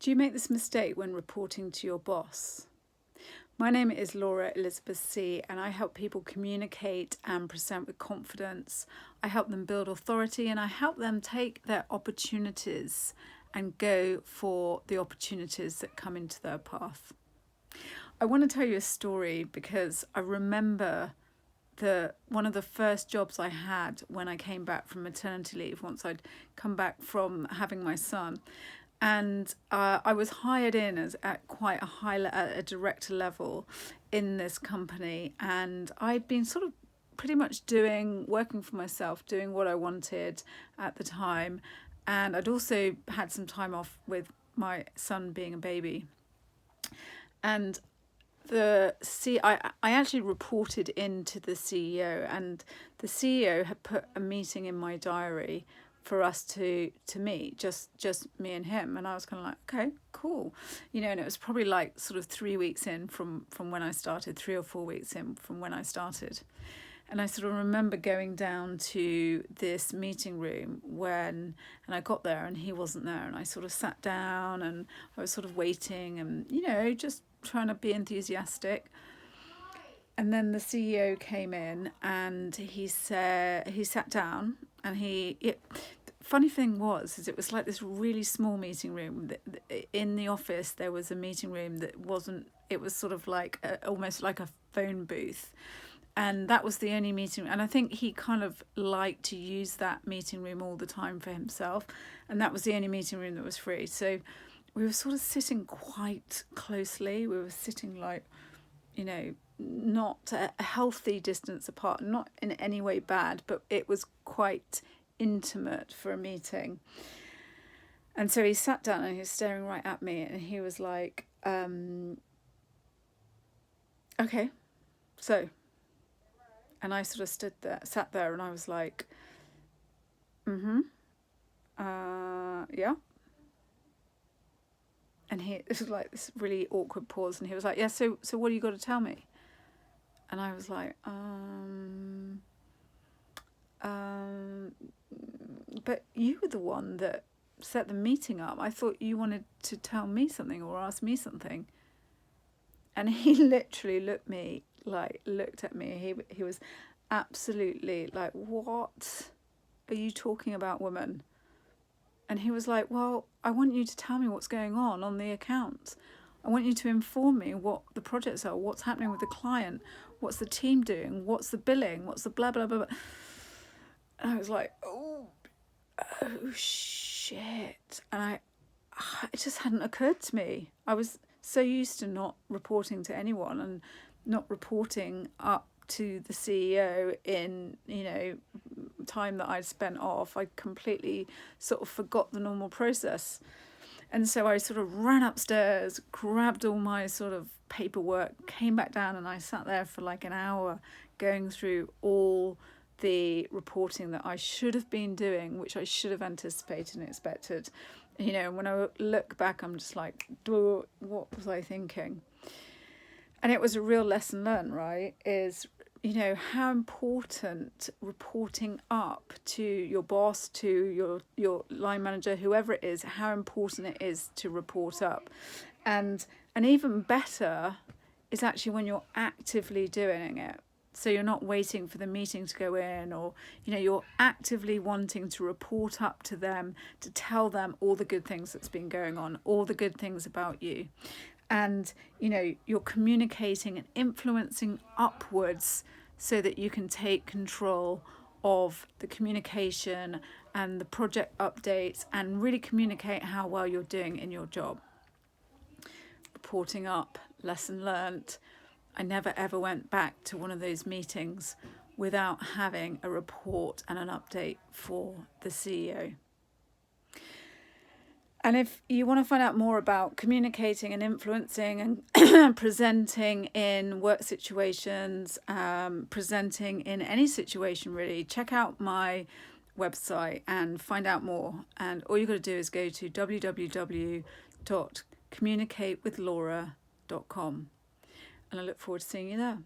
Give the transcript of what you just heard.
Do you make this mistake when reporting to your boss? My name is Laura Elizabeth C, and I help people communicate and present with confidence. I help them build authority, and I help them take their opportunities and go for the opportunities that come into their path. I want to tell you a story because I remember one of the first jobs I had when I came back from maternity leave, once I'd come back from having my son. And I was hired in as at quite a director level in this company, and I'd been sort of pretty much working for myself, doing what I wanted at the time, and I'd also had some time off with my son being a baby. And I actually reported into the CEO, and the CEO had put a meeting in my diary for us to meet, just me and him. And I was kind of like, okay, cool, and it was probably like sort of 3 weeks in from when I started, 3 or 4 weeks in from when I started. And I sort of remember going down to this meeting room and I got there and he wasn't there, and I sort of sat down and I was sort of waiting and just trying to be enthusiastic. And then the CEO came in and he sat down, and funny thing was it was like this really small meeting room. In the office there was a meeting room that wasn't, it was sort of like almost like a phone booth, and that was the only meeting. And I think he kind of liked to use that meeting room all the time for himself, and that was the only meeting room that was free. So we were sort of sitting quite closely. We were sitting like, not a healthy distance apart, not in any way bad, but it was quite intimate for a meeting. And so he sat down and he was staring right at me, and he was like, okay, so. And I sort of sat there, and I was like, yeah. And it was like this really awkward pause, and he was like, yeah, so what do you got to tell me? And I was like, but you were the one that set the meeting up. I thought you wanted to tell me something or ask me something. And he literally looked at me. He was absolutely like, what are you talking about, woman? And he was like, well, I want you to tell me what's going on the account. I want you to inform me what the projects are, what's happening with the client, what's the team doing, what's the billing, what's the blah, blah, blah, blah. And I was like, oh shit. And it just hadn't occurred to me. I was so used to not reporting to anyone and not reporting up to the CEO in, time that I'd spent off. I completely sort of forgot the normal process. And so I sort of ran upstairs, grabbed all my sort of paperwork, came back down, and I sat there for like an hour going through all the reporting that I should have been doing, which I should have anticipated and expected. When I look back, I'm just like, what was I thinking? And it was a real lesson learned, right? Is, how important reporting up to your boss, to your line manager, whoever it is, how important it is to report up. And even better is actually when you're actively doing it. So you're not waiting for the meeting to go in, or, you're actively wanting to report up to them, to tell them all the good things that's been going on, all the good things about you. And, you're communicating and influencing upwards so that you can take control of the communication and the project updates and really communicate how well you're doing in your job. Reporting up, lesson learnt. I never ever went back to one of those meetings without having a report and an update for the CEO. And if you want to find out more about communicating and influencing and presenting in work situations, presenting in any situation really, check out my website and find out more. And all you've got to do is go to www.communicatewithlaura.com. And I look forward to seeing you there.